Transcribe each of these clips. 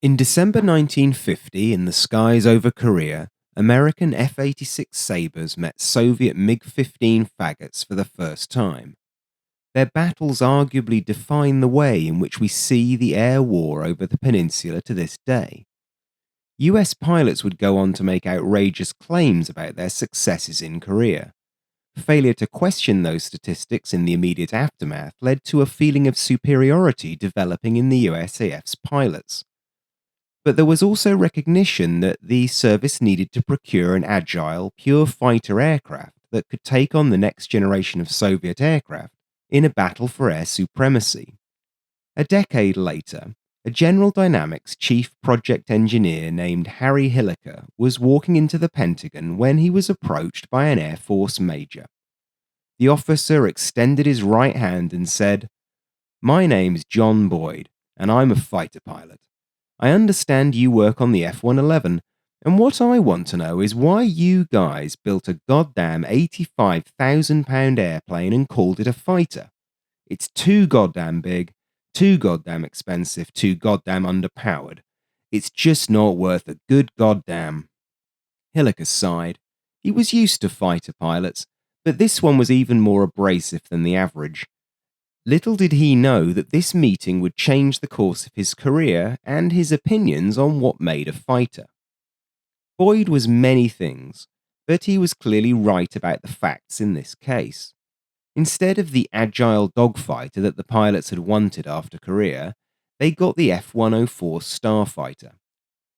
In December 1950, in the skies over Korea, American F-86 Sabres met Soviet MiG-15 Faggots for the first time. Their battles arguably define the way in which we see the air war over the peninsula to this day. US pilots would go on to make outrageous claims about their successes in Korea. Failure to question those statistics in the immediate aftermath led to a feeling of superiority developing in the USAF's pilots. But there was also recognition that the service needed to procure an agile, pure fighter aircraft that could take on the next generation of Soviet aircraft in a battle for air supremacy. A decade later, a General Dynamics chief project engineer named Harry Hilliker was walking into the Pentagon when he was approached by an Air Force major. The officer extended his right hand and said, "My name's John Boyd, and I'm a fighter pilot. I understand you work on the F-111, and what I want to know is why you guys built a goddamn £85,000 airplane and called it a fighter. It's too goddamn big, too goddamn expensive, too goddamn underpowered. It's just not worth a good goddamn." Hilliker sighed. He was used to fighter pilots, but this one was even more abrasive than the average. Little did he know that this meeting would change the course of his career and his opinions on what made a fighter. Boyd was many things, but he was clearly right about the facts in this case. Instead of the agile dogfighter that the pilots had wanted after Korea, they got the F-104 Starfighter.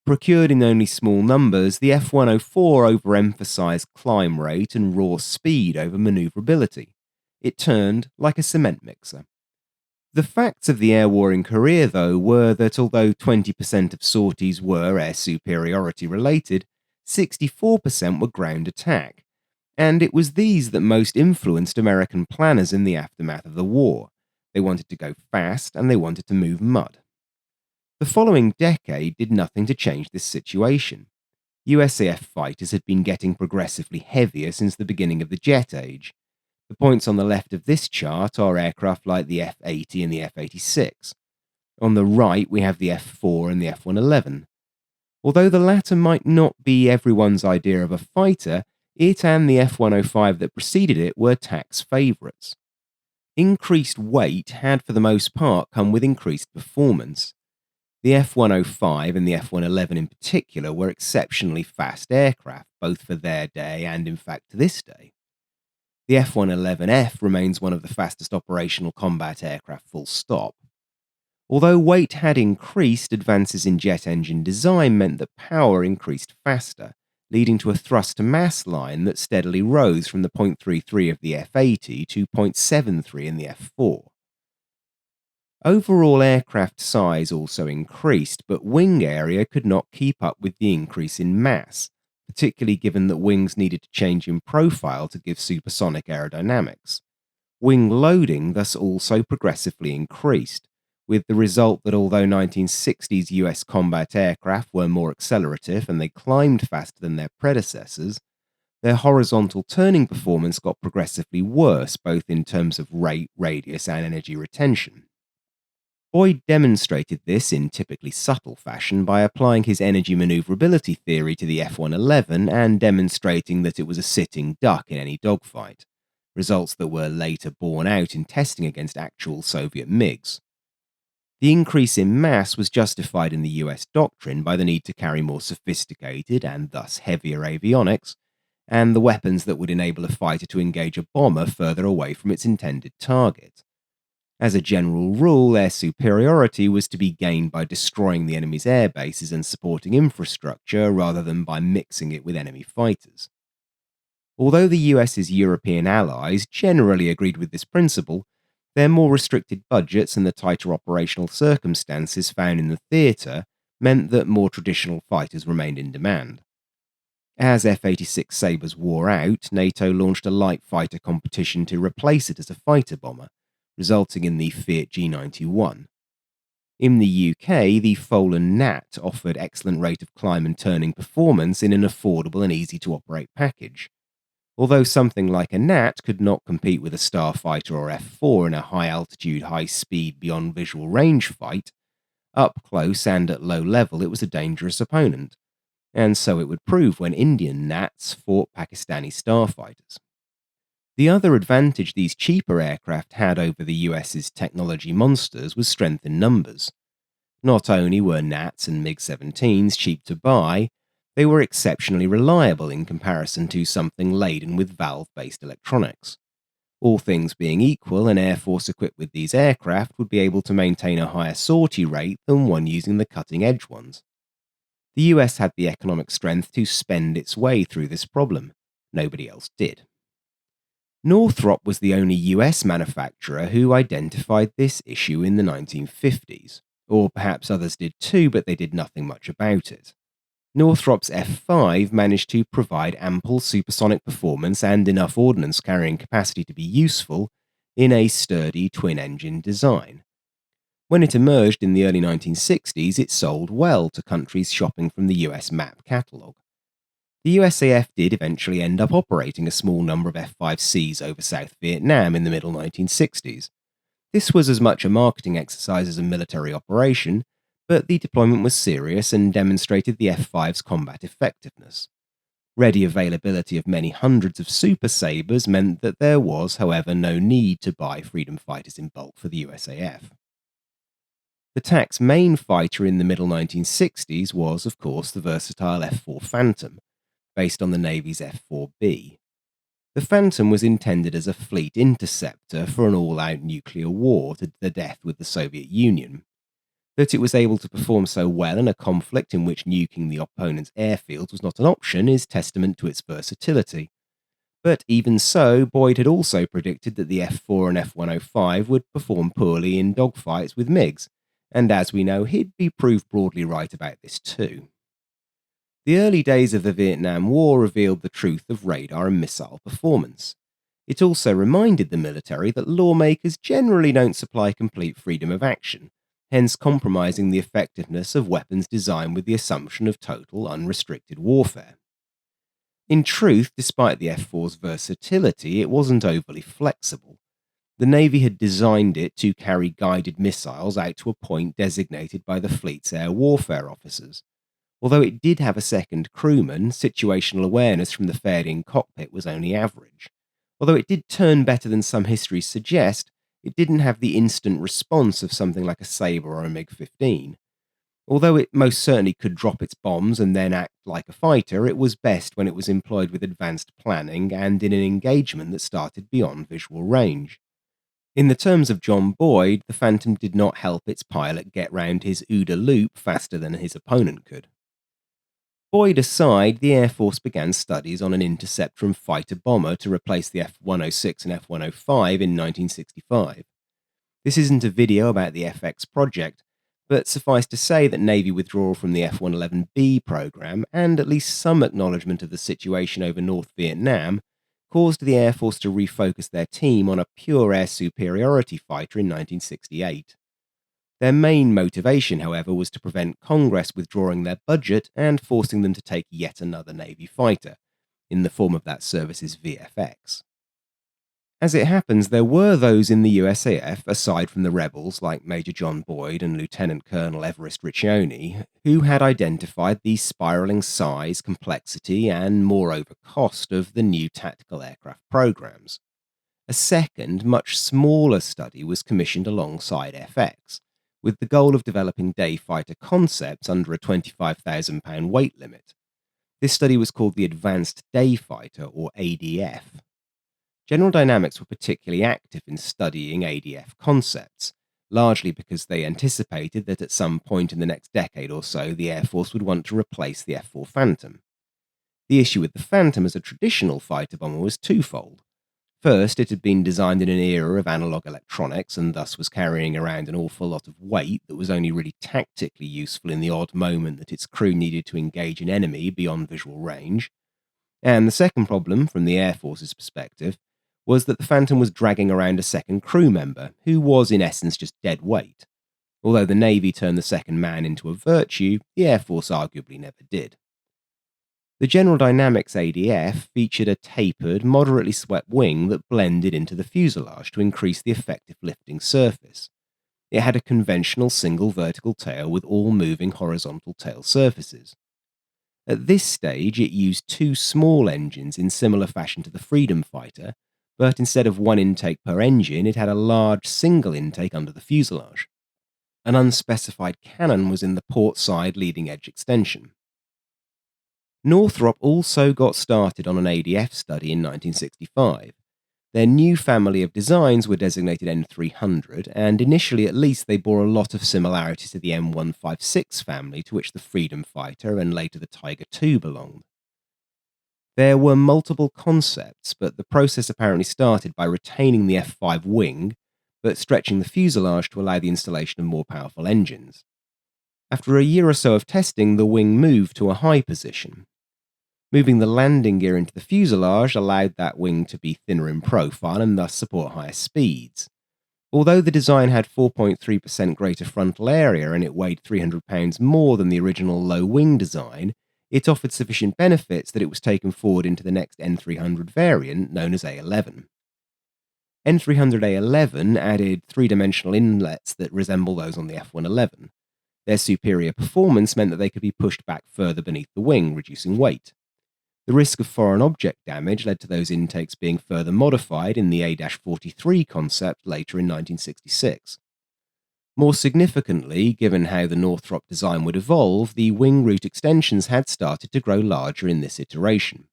Procured in only small numbers, the F-104 overemphasized climb rate and raw speed over maneuverability. It turned like a cement mixer. The facts of the air war in Korea, though, were that although 20% of sorties were air superiority related, 64% were ground attack. And it was these that most influenced American planners in the aftermath of the war. They wanted to go fast and they wanted to move mud. The following decade did nothing to change this situation. USAF fighters had been getting progressively heavier since the beginning of the jet age. The points on the left of this chart are aircraft like the F-80 and the F-86. On the right, we have the F-4 and the F-111. Although the latter might not be everyone's idea of a fighter, it and the F-105 that preceded it were tax favourites. Increased weight had for the most part come with increased performance. The F-105 and the F-111 in particular were exceptionally fast aircraft, both for their day and in fact to this day. The F-111F remains one of the fastest operational combat aircraft full stop. Although weight had increased, advances in jet engine design meant that power increased faster, leading to a thrust-to-mass line that steadily rose from the 0.33 of the F-80 to 0.73 in the F-4. Overall aircraft size also increased, but wing area could not keep up with the increase in mass, particularly given that wings needed to change in profile to give supersonic aerodynamics. Wing loading thus also progressively increased, with the result that although 1960s US combat aircraft were more accelerative and they climbed faster than their predecessors, their horizontal turning performance got progressively worse both in terms of rate, radius, and energy retention. Boyd demonstrated this in typically subtle fashion by applying his energy maneuverability theory to the F-111 and demonstrating that it was a sitting duck in any dogfight, results that were later borne out in testing against actual Soviet MiGs. The increase in mass was justified in the US doctrine by the need to carry more sophisticated and thus heavier avionics, and the weapons that would enable a fighter to engage a bomber further away from its intended target. As a general rule, air superiority was to be gained by destroying the enemy's air bases and supporting infrastructure rather than by mixing it with enemy fighters. Although the US's European allies generally agreed with this principle, their more restricted budgets and the tighter operational circumstances found in the theatre meant that more traditional fighters remained in demand. As F-86 Sabres wore out, NATO launched a light fighter competition to replace it as a fighter bomber, resulting in the Fiat G91. In the UK, the Folan Gnat offered excellent rate of climb and turning performance in an affordable and easy-to-operate package. Although something like a Gnat could not compete with a Starfighter or F-4 in a high-altitude, high-speed, beyond visual range fight, Up close and at low level, it was a dangerous opponent, and so it would prove when Indian Nats fought Pakistani starfighters. The other advantage these cheaper aircraft had over the US's technology monsters was strength in numbers. Not only were Nats and MiG-17s cheap to buy, they were exceptionally reliable in comparison to something laden with valve-based electronics. All things being equal, an Air Force equipped with these aircraft would be able to maintain a higher sortie rate than one using the cutting-edge ones. The US had the economic strength to spend its way through this problem. Nobody else did. Northrop was the only US manufacturer who identified this issue in the 1950s, or perhaps others did too, but they did nothing much about it. Northrop's F-5 managed to provide ample supersonic performance and enough ordnance carrying capacity to be useful in a sturdy twin-engine design. When it emerged in the early 1960s, it sold well to countries shopping from the US map catalogue. The USAF did eventually end up operating a small number of F-5Cs over South Vietnam in the middle 1960s. This was as much a marketing exercise as a military operation, but the deployment was serious and demonstrated the F-5's combat effectiveness. Ready availability of many hundreds of Super Sabres meant that there was, however, no need to buy freedom fighters in bulk for the USAF. The TAC's main fighter in the middle 1960s was, of course, the versatile F-4 Phantom, based on the Navy's F-4B. The Phantom was intended as a fleet interceptor for an all-out nuclear war to the death with the Soviet Union. That it was able to perform so well in a conflict in which nuking the opponent's airfields was not an option is testament to its versatility. But even so, Boyd had also predicted that the F-4 and F-105 would perform poorly in dogfights with MiGs, and as we know, he'd be proved broadly right about this too. The early days of the Vietnam War revealed the truth of radar and missile performance. It also reminded the military that lawmakers generally don't supply complete freedom of action, hence compromising the effectiveness of weapons designed with the assumption of total, unrestricted warfare. In truth, despite the F-4's versatility, it wasn't overly flexible. The Navy had designed it to carry guided missiles out to a point designated by the fleet's air warfare officers. Although it did have a second crewman, situational awareness from the fared-in cockpit was only average. Although it did turn better than some histories suggest, it didn't have the instant response of something like a Sabre or a MiG-15. Although it most certainly could drop its bombs and then act like a fighter, it was best when it was employed with advanced planning and in an engagement that started beyond visual range. In the terms of John Boyd, the Phantom did not help its pilot get round his OODA loop faster than his opponent could. Boyd aside, the Air Force began studies on an interceptor and fighter bomber to replace the F-106 and F-105 in 1965. This isn't a video about the FX project, but suffice to say that Navy withdrawal from the F-111B program and at least some acknowledgement of the situation over North Vietnam caused the Air Force to refocus their team on a pure air superiority fighter in 1968. Their main motivation, however, was to prevent Congress withdrawing their budget and forcing them to take yet another Navy fighter, in the form of that service's VFX. As it happens, there were those in the USAF, aside from the rebels like Major John Boyd and Lieutenant Colonel Everest Riccioni, who had identified the spiraling size, complexity, and moreover cost of the new tactical aircraft programs. A second, much smaller study was commissioned alongside FX, with the goal of developing day fighter concepts under a £25,000 weight limit. This study was called the Advanced Day Fighter, or ADF. General Dynamics were particularly active in studying ADF concepts, largely because they anticipated that at some point in the next decade or so, the Air Force would want to replace the F-4 Phantom. The issue with the Phantom as a traditional fighter bomber was twofold. First, it had been designed in an era of analog electronics and thus was carrying around an awful lot of weight that was only really tactically useful in the odd moment that its crew needed to engage an enemy beyond visual range. And the second problem, from the Air Force's perspective, was that the Phantom was dragging around a second crew member, who was in essence just dead weight. Although the Navy turned the second man into a virtue, the Air Force arguably never did. The General Dynamics ADF featured a tapered, moderately swept wing that blended into the fuselage to increase the effective lifting surface. It had a conventional single vertical tail with all moving horizontal tail surfaces. At this stage, it used two small engines in similar fashion to the Freedom Fighter, but instead of one intake per engine, it had a large single intake under the fuselage. An unspecified cannon was in the port side leading edge extension. Northrop also got started on an ADF study in 1965. Their new family of designs were designated N300, and initially at least they bore a lot of similarities to the M156 family to which the Freedom Fighter and later the Tiger II belonged. There were multiple concepts, but the process apparently started by retaining the F5 wing, but stretching the fuselage to allow the installation of more powerful engines. After a year or so of testing, the wing moved to a high position. Moving the landing gear into the fuselage allowed that wing to be thinner in profile and thus support higher speeds. Although the design had 4.3% greater frontal area and it weighed 300 pounds more than the original low-wing design, it offered sufficient benefits that it was taken forward into the next N300 variant, known as A11. N300A11 added three-dimensional inlets that resemble those on the F111. Their superior performance meant that they could be pushed back further beneath the wing, reducing weight. The risk of foreign object damage led to those intakes being further modified in the A-43 concept later in 1966. More significantly, given how the Northrop design would evolve, the wing root extensions had started to grow larger in this iteration.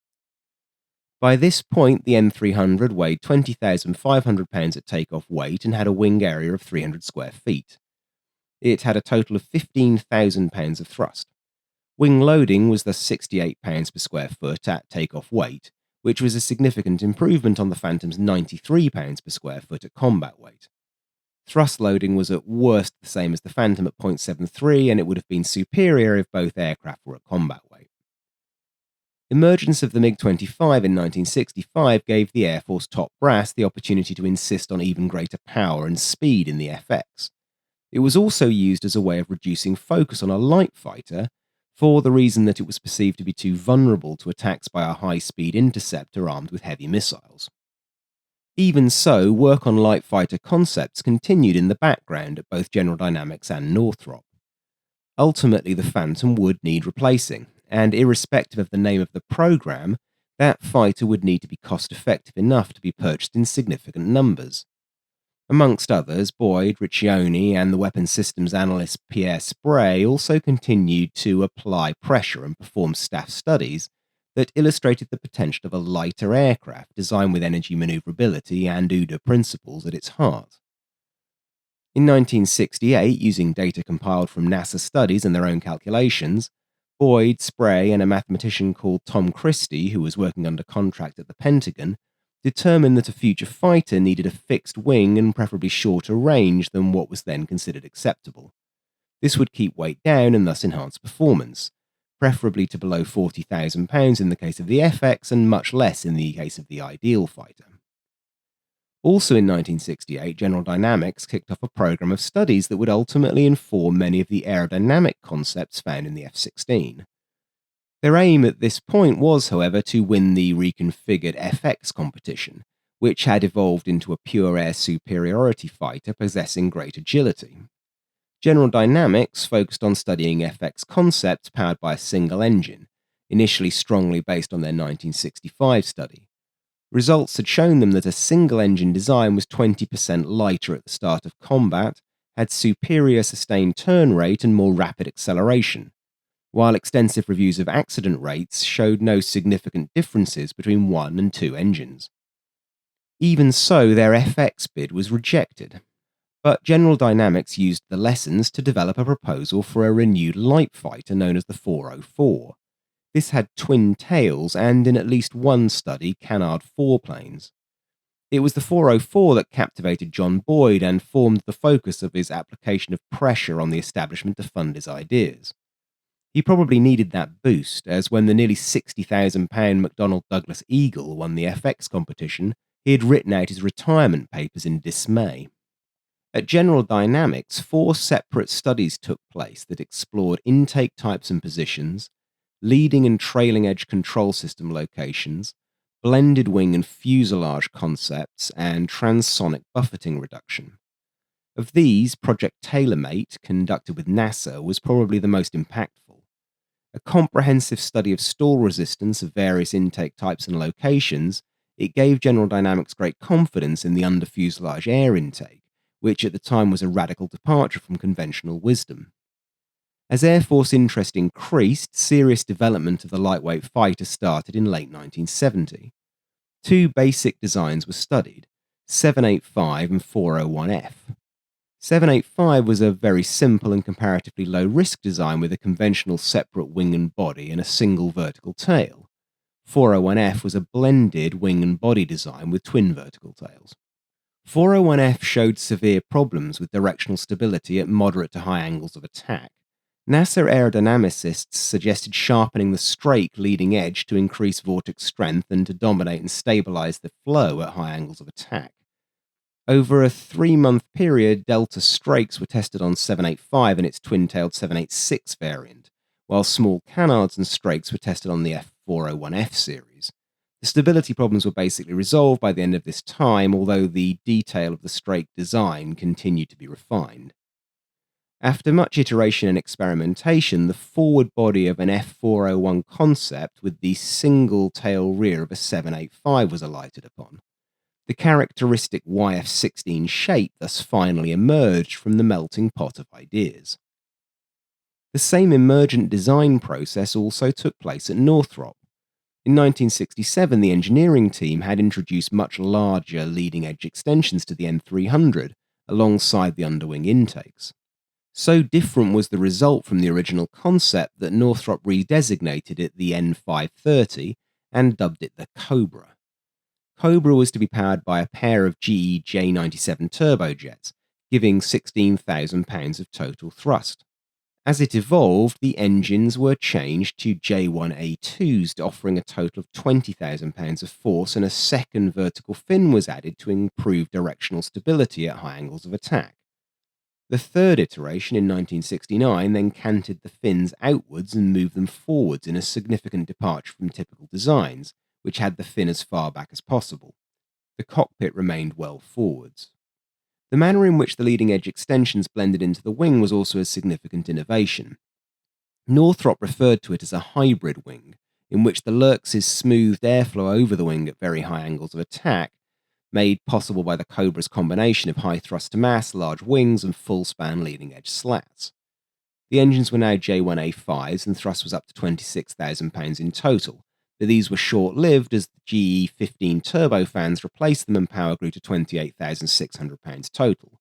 By this point, the N300 weighed 20,500 pounds at takeoff weight and had a wing area of 300 square feet. It had a total of 15,000 pounds of thrust. Wing loading was thus 68 pounds per square foot at takeoff weight, which was a significant improvement on the Phantom's 93 pounds per square foot at combat weight. Thrust loading was at worst the same as the Phantom at 0.73, and it would have been superior if both aircraft were at combat weight. Emergence of the MiG-25 in 1965 gave the Air Force top brass the opportunity to insist on even greater power and speed in the FX. It was also used as a way of reducing focus on a light fighter, for the reason that it was perceived to be too vulnerable to attacks by a high-speed interceptor armed with heavy missiles. Even so, work on light fighter concepts continued in the background at both General Dynamics and Northrop. Ultimately, the Phantom would need replacing, and irrespective of the name of the program, that fighter would need to be cost-effective enough to be purchased in significant numbers. Amongst others, Boyd, Riccioni, and the weapons systems analyst Pierre Sprey also continued to apply pressure and perform staff studies that illustrated the potential of a lighter aircraft designed with energy maneuverability and OODA principles at its heart. In 1968, using data compiled from NASA studies and their own calculations, Boyd, Sprey, and a mathematician called Tom Christie, who was working under contract at the Pentagon, determined that a future fighter needed a fixed wing and preferably shorter range than what was then considered acceptable. This would keep weight down and thus enhance performance, preferably to below 40,000 pounds in the case of the FX and much less in the case of the ideal fighter. Also in 1968, General Dynamics kicked off a program of studies that would ultimately inform many of the aerodynamic concepts found in the F-16. Their aim at this point was, however, to win the reconfigured FX competition, which had evolved into a pure air superiority fighter possessing great agility. General Dynamics focused on studying FX concepts powered by a single engine, initially strongly based on their 1965 study. Results had shown them that a single-engine design was 20% lighter at the start of combat, had superior sustained turn rate and more rapid acceleration, while extensive reviews of accident rates showed no significant differences between one and two engines. Even so, their FX bid was rejected, but General Dynamics used the lessons to develop a proposal for a renewed light fighter known as the 404. This had twin tails and, in at least one study, canard foreplanes. It was the 404 that captivated John Boyd and formed the focus of his application of pressure on the establishment to fund his ideas. He probably needed that boost, as when the nearly £60,000 McDonnell Douglas Eagle won the FX competition, he had written out his retirement papers in dismay. At General Dynamics, 4 separate studies took place that explored intake types and positions, leading and trailing edge control system locations, blended wing and fuselage concepts, and transonic buffeting reduction. Of these, Project Tailormate, conducted with NASA, was probably the most impactful. A comprehensive study of stall resistance of various intake types and locations, it gave General Dynamics great confidence in the under-fuselage air intake, which at the time was a radical departure from conventional wisdom. As Air Force interest increased, serious development of the lightweight fighter started in late 1970. Two basic designs were studied, 785 and 401F. 785 was a very simple and comparatively low-risk design with a conventional separate wing and body and a single vertical tail. 401F was a blended wing and body design with twin vertical tails. 401F showed severe problems with directional stability at moderate to high angles of attack. NASA aerodynamicists suggested sharpening the strake leading edge to increase vortex strength and to dominate and stabilize the flow at high angles of attack. Over a 3-month period, Delta strakes were tested on 785 and its twin-tailed 786 variant, while small canards and strakes were tested on the F401F series. The stability problems were basically resolved by the end of this time, although the detail of the strake design continued to be refined. After much iteration and experimentation, the forward body of an F401 concept with the single tail rear of a 785 was alighted upon. The characteristic F-16 shape thus finally emerged from the melting pot of ideas. The same emergent design process also took place at Northrop. In 1967, the engineering team had introduced much larger leading-edge extensions to the N300 alongside the underwing intakes. So different was the result from the original concept that Northrop redesignated it the N530 and dubbed it the Cobra. Cobra was to be powered by a pair of GE J97 turbojets, giving 16,000 pounds of total thrust. As it evolved, the engines were changed to J1A2s, offering a total of 20,000 pounds of force, and a second vertical fin was added to improve directional stability at high angles of attack. The third iteration in 1969 then canted the fins outwards and moved them forwards in a significant departure from typical designs, which had the fin as far back as possible. The cockpit remained well forwards. The manner in which the leading-edge extensions blended into the wing was also a significant innovation. Northrop referred to it as a hybrid wing, in which the Lurx's smoothed airflow over the wing at very high angles of attack, made possible by the Cobra's combination of high thrust to mass, large wings, and full-span leading-edge slats. The engines were now J1A5s, and thrust was up to 26,000 pounds in total, but these were short-lived as the GE15 turbofans replaced them and power grew to 28,600 pounds total.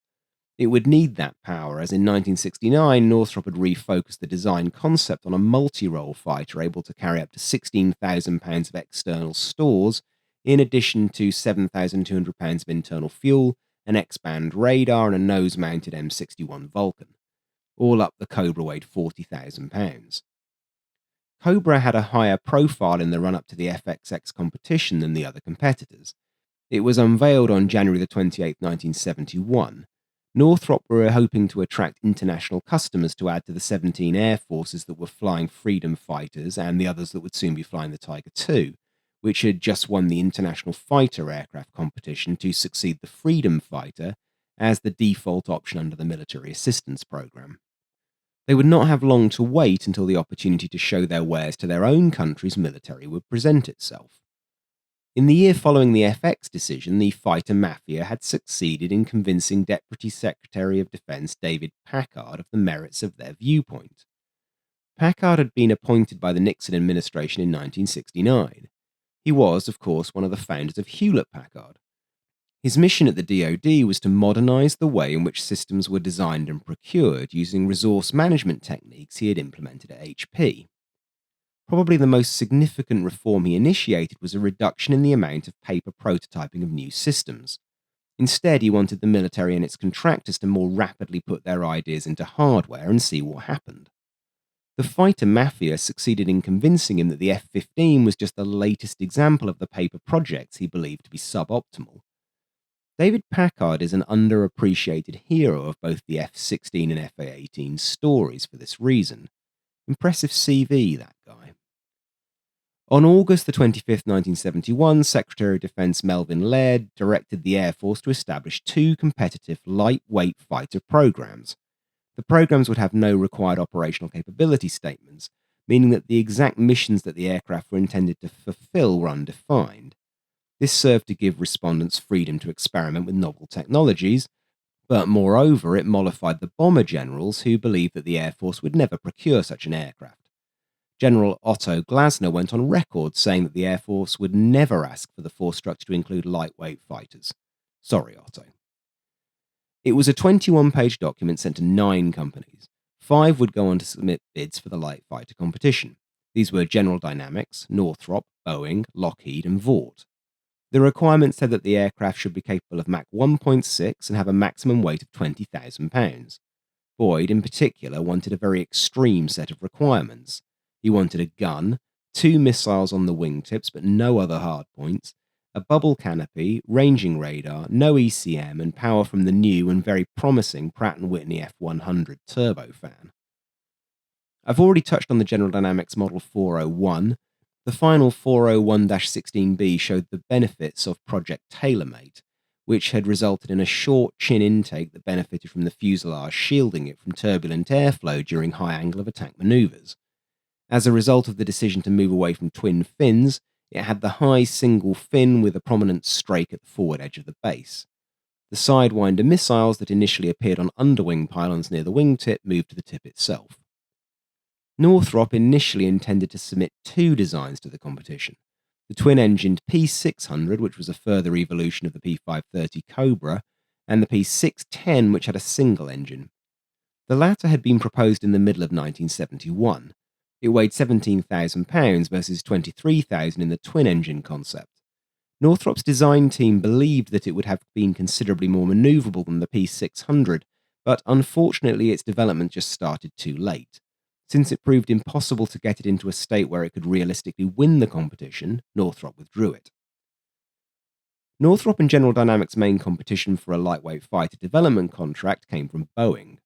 It would need that power, as in 1969, Northrop had refocused the design concept on a multi-role fighter able to carry up to 16,000 pounds of external stores, in addition to 7,200 pounds of internal fuel, an X-band radar, and a nose-mounted M61 Vulcan. All up, the Cobra weighed 40,000 pounds. Cobra had a higher profile in the run-up to the FXX competition than the other competitors. It was unveiled on January 28, 1971. Northrop were hoping to attract international customers to add to the 17 air forces that were flying Freedom fighters and the others that would soon be flying the Tiger II, which had just won the International Fighter Aircraft competition to succeed the Freedom Fighter as the default option under the Military Assistance Program. They would not have long to wait until the opportunity to show their wares to their own country's military would present itself. In the year following the FX decision, the fighter mafia had succeeded in convincing Deputy Secretary of Defense David Packard of the merits of their viewpoint. Packard had been appointed by the Nixon administration in 1969. He was, of course, one of the founders of Hewlett-Packard. His mission at the DoD was to modernize the way in which systems were designed and procured using resource management techniques he had implemented at HP. Probably the most significant reform he initiated was a reduction in the amount of paper prototyping of new systems. Instead, he wanted the military and its contractors to more rapidly put their ideas into hardware and see what happened. The fighter mafia succeeded in convincing him that the F-15 was just the latest example of the paper projects he believed to be suboptimal. David Packard is an underappreciated hero of both the F-16 and F-18 stories for this reason. Impressive CV, that guy. On August the 25th, 1971, Secretary of Defense Melvin Laird directed the Air Force to establish two competitive lightweight fighter programs. The programs would have no required operational capability statements, meaning that the exact missions that the aircraft were intended to fulfill were undefined. This served to give respondents freedom to experiment with novel technologies, but moreover, it mollified the bomber generals who believed that the Air Force would never procure such an aircraft. General Otto Glasner went on record saying that the Air Force would never ask for the force structure to include lightweight fighters. Sorry, Otto. It was a 21-page document sent to 9 companies. 5 would go on to submit bids for the light fighter competition. These were General Dynamics, Northrop, Boeing, Lockheed, and Vought. The requirement said that the aircraft should be capable of Mach 1.6 and have a maximum weight of 20,000 pounds. Boyd, in particular, wanted a very extreme set of requirements. He wanted a gun, 2 missiles on the wingtips but no other hardpoints, a bubble canopy, ranging radar, no ECM, and power from the new and very promising Pratt & Whitney F-100 turbofan. I've already touched on the General Dynamics Model 401. The final 401-16B showed the benefits of Project TaylorMate, which had resulted in a short chin intake that benefited from the fuselage shielding it from turbulent airflow during high angle of attack maneuvers. As a result of the decision to move away from twin fins, it had the high single fin with a prominent strake at the forward edge of the base. The Sidewinder missiles that initially appeared on underwing pylons near the wingtip moved to the tip itself. Northrop initially intended to submit 2 designs to the competition: the twin-engined P600, which was a further evolution of the P530 Cobra, and the P610, which had a single engine. The latter had been proposed in the middle of 1971. It weighed 17,000 pounds versus 23,000 in the twin-engine concept. Northrop's design team believed that it would have been considerably more manoeuvrable than the P600, but unfortunately its development just started too late. Since it proved impossible to get it into a state where it could realistically win the competition, Northrop withdrew it. Northrop and General Dynamics' main competition for a lightweight fighter development contract came from Boeing.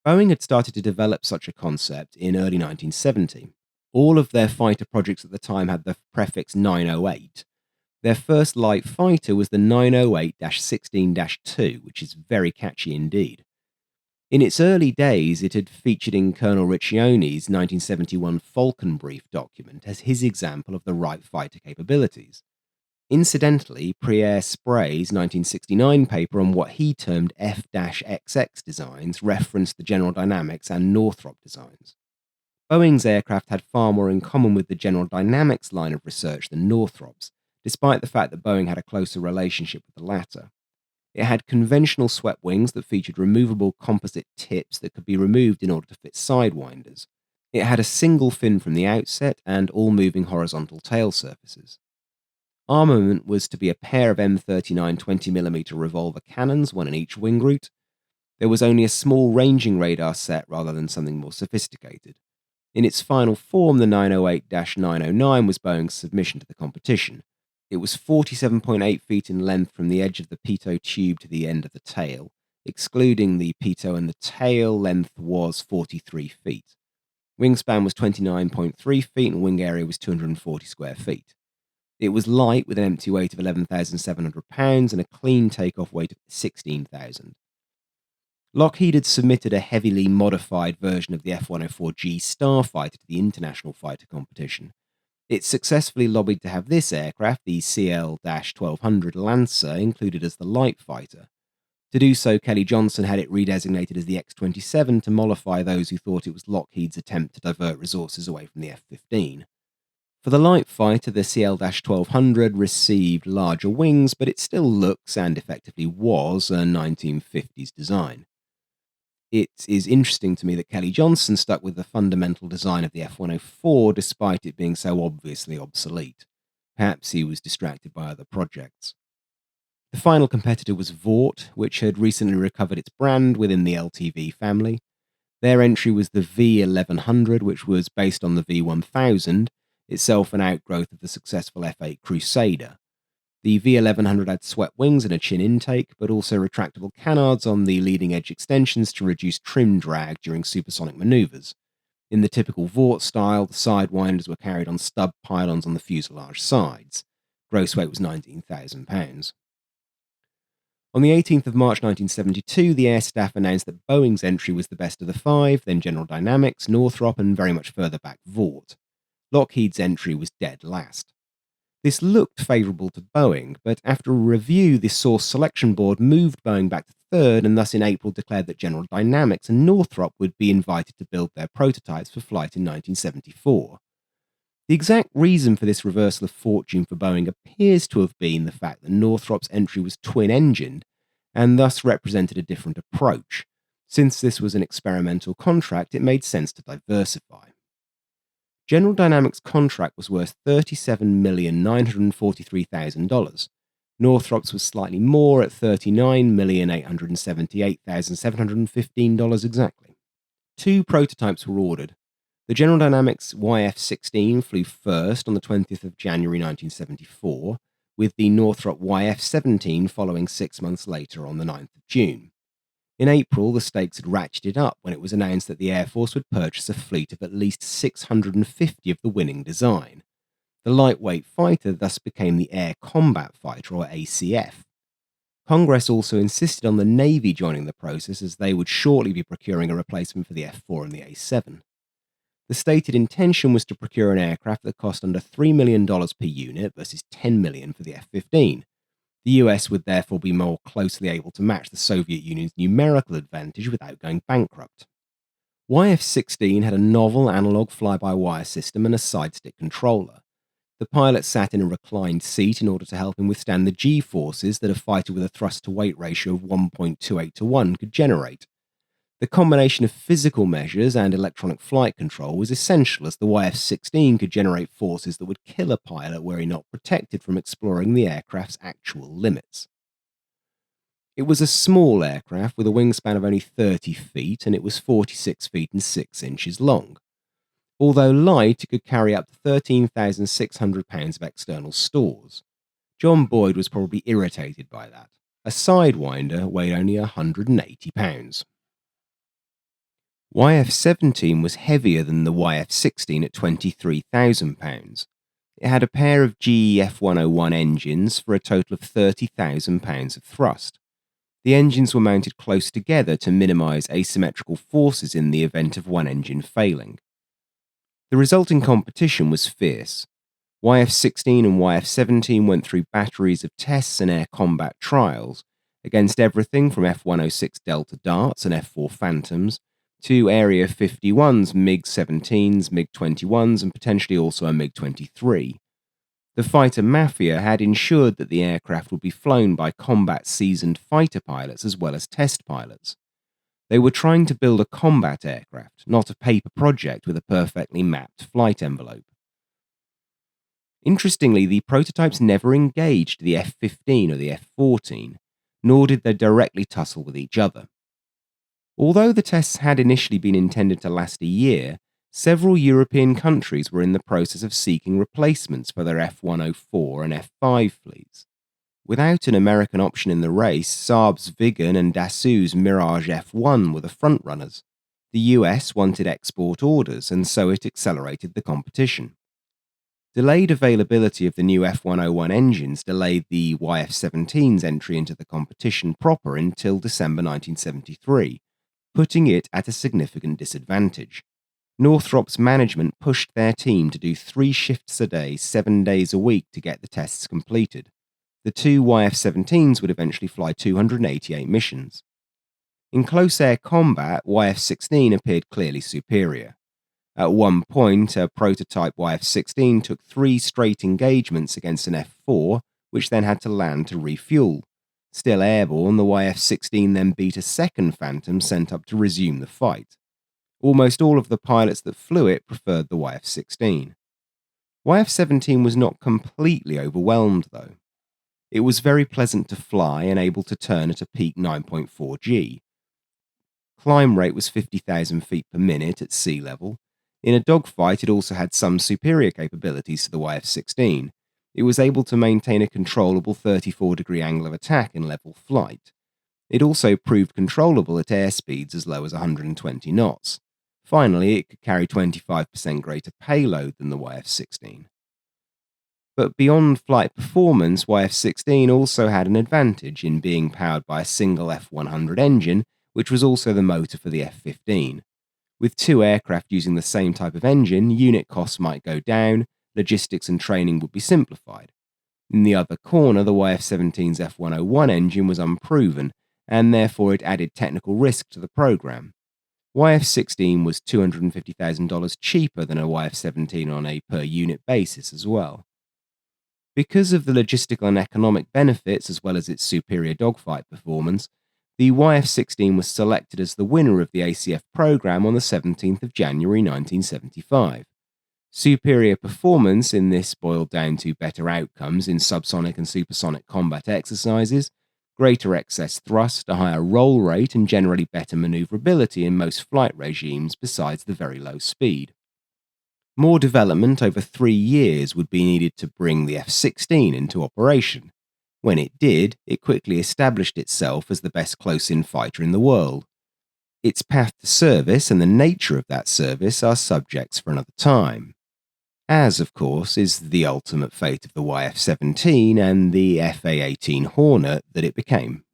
Boeing had started to develop such a concept in early 1970. All of their fighter projects at the time had the prefix 908. Their first light fighter was the 908-16-2, which is very catchy indeed. In its early days, it had featured in Colonel Riccioni's 1971 Falcon Brief document as his example of the right fighter capabilities. Incidentally, Pierre Spray's 1969 paper on what he termed F-XX designs referenced the General Dynamics and Northrop designs. Boeing's aircraft had far more in common with the General Dynamics line of research than Northrop's, despite the fact that Boeing had a closer relationship with the latter. It had conventional swept wings that featured removable composite tips that could be removed in order to fit sidewinders. It had a single fin from the outset and all moving horizontal tail surfaces. Armament was to be a pair of M39 20mm revolver cannons, one in each wing root. There was only a small ranging radar set rather than something more sophisticated. In its final form, the 908-909 was Boeing's submission to the competition. It was 47.8 feet in length from the edge of the pitot tube to the end of the tail. Excluding the pitot and the tail, length was 43 feet. Wingspan was 29.3 feet and wing area was 240 square feet. It was light with an empty weight of 11,700 pounds and a clean takeoff weight of 16,000. Lockheed had submitted a heavily modified version of the F-104G Starfighter to the International Fighter Competition. It successfully lobbied to have this aircraft, the CL-1200 Lancer, included as the light fighter. To do so, Kelly Johnson had it redesignated as the X-27 to mollify those who thought it was Lockheed's attempt to divert resources away from the F-15. For the light fighter, the CL-1200 received larger wings, but it still looks, and effectively was, a 1950s design. It is interesting to me that Kelly Johnson stuck with the fundamental design of the F-104 despite it being so obviously obsolete. Perhaps he was distracted by other projects. The final competitor was Vought, which had recently recovered its brand within the LTV family. Their entry was the V1100, which was based on the V1000, itself an outgrowth of the successful F-8 Crusader. The V1100 had swept wings and a chin intake, but also retractable canards on the leading edge extensions to reduce trim drag during supersonic maneuvers. In the typical Vought style, the sidewinders were carried on stub pylons on the fuselage sides. Gross weight was 19,000 pounds. On the 18th of March 1972, the Air Staff announced that Boeing's entry was the best of the five, then General Dynamics, Northrop, and very much further back, Vought. Lockheed's entry was dead last. This looked favourable to Boeing, but after a review, the Source Selection Board moved Boeing back to third and thus in April declared that General Dynamics and Northrop would be invited to build their prototypes for flight in 1974. The exact reason for this reversal of fortune for Boeing appears to have been the fact that Northrop's entry was twin-engined and thus represented a different approach. Since this was an experimental contract, it made sense to diversify. General Dynamics' contract was worth $37,943,000. Northrop's was slightly more at $39,878,715 exactly. Two prototypes were ordered. The General Dynamics YF-16 flew first on the 20th of January 1974, with the Northrop YF-17 following 6 months later on the 9th of June. In April, the stakes had ratcheted up when it was announced that the Air Force would purchase a fleet of at least 650 of the winning design. The lightweight fighter thus became the Air Combat Fighter, or ACF. Congress also insisted on the Navy joining the process, as they would shortly be procuring a replacement for the F-4 and the A-7. The stated intention was to procure an aircraft that cost under $3 million per unit versus $10 million for the F-15. The US would therefore be more closely able to match the Soviet Union's numerical advantage without going bankrupt. YF-16 had a novel analog fly-by-wire system and a side-stick controller. The pilot sat in a reclined seat in order to help him withstand the G-forces that a fighter with a thrust-to-weight ratio of 1.28 to 1 could generate. The combination of physical measures and electronic flight control was essential, as the YF-16 could generate forces that would kill a pilot were he not protected from exploring the aircraft's actual limits. It was a small aircraft with a wingspan of only 30 feet, and it was 46 feet and 6 inches long. Although light, it could carry up to 13,600 pounds of external stores. John Boyd was probably irritated by that. A Sidewinder weighed only 180 pounds. YF-17 was heavier than the YF-16 at 23,000 pounds. It had a pair of GE F-101 engines for a total of 30,000 pounds of thrust. The engines were mounted close together to minimise asymmetrical forces in the event of one engine failing. The resulting competition was fierce. YF-16 and YF-17 went through batteries of tests and air combat trials against everything from F-106 Delta Darts and F-4 Phantoms to Area 51's MiG-17s, MiG-21s, and potentially also a MiG-23. The fighter mafia had ensured that the aircraft would be flown by combat-seasoned fighter pilots as well as test pilots. They were trying to build a combat aircraft, not a paper project with a perfectly mapped flight envelope. Interestingly, the prototypes never engaged the F-15 or the F-14, nor did they directly tussle with each other. Although the tests had initially been intended to last a year, several European countries were in the process of seeking replacements for their F-104 and F-5 fleets. Without an American option in the race, Saab's Viggen and Dassault's Mirage F-1 were the frontrunners. The US wanted export orders, and so it accelerated the competition. Delayed availability of the new F-101 engines delayed the YF-17's entry into the competition proper until December 1973, putting it at a significant disadvantage. Northrop's management pushed their team to do 3 shifts a day, 7 days a week to get the tests completed. The two YF-17s would eventually fly 288 missions. In close air combat, YF-16 appeared clearly superior. At one point, a prototype YF-16 took 3 straight engagements against an F-4, which then had to land to refuel. Still airborne, the YF-16 then beat a second Phantom sent up to resume the fight. Almost all of the pilots that flew it preferred the YF-16. YF-17 was not completely overwhelmed, though. It was very pleasant to fly and able to turn at a peak 9.4 G. Climb rate was 50,000 feet per minute at sea level. In a dogfight, it also had some superior capabilities to the YF-16. It was able to maintain a controllable 34-degree angle of attack in level flight. It also proved controllable at airspeeds as low as 120 knots. Finally, it could carry 25% greater payload than the YF-16. But beyond flight performance, YF-16 also had an advantage in being powered by a single F-100 engine, which was also the motor for the F-15. With two aircraft using the same type of engine, unit costs might go down, logistics and training would be simplified. In the other corner, the YF-17's F-101 engine was unproven, and therefore it added technical risk to the program. YF-16 was $250,000 cheaper than a YF-17 on a per-unit basis as well. Because of the logistical and economic benefits, as well as its superior dogfight performance, the YF-16 was selected as the winner of the ACF program on the 17th of January 1975. Superior performance in this boiled down to better outcomes in subsonic and supersonic combat exercises, greater excess thrust, a higher roll rate, and generally better maneuverability in most flight regimes besides the very low speed. More development over 3 years would be needed to bring the F-16 into operation. When it did, it quickly established itself as the best close-in fighter in the world. Its path to service and the nature of that service are subjects for another time. As, of course, is the ultimate fate of the YF-17 and the FA-18 Hornet that it became.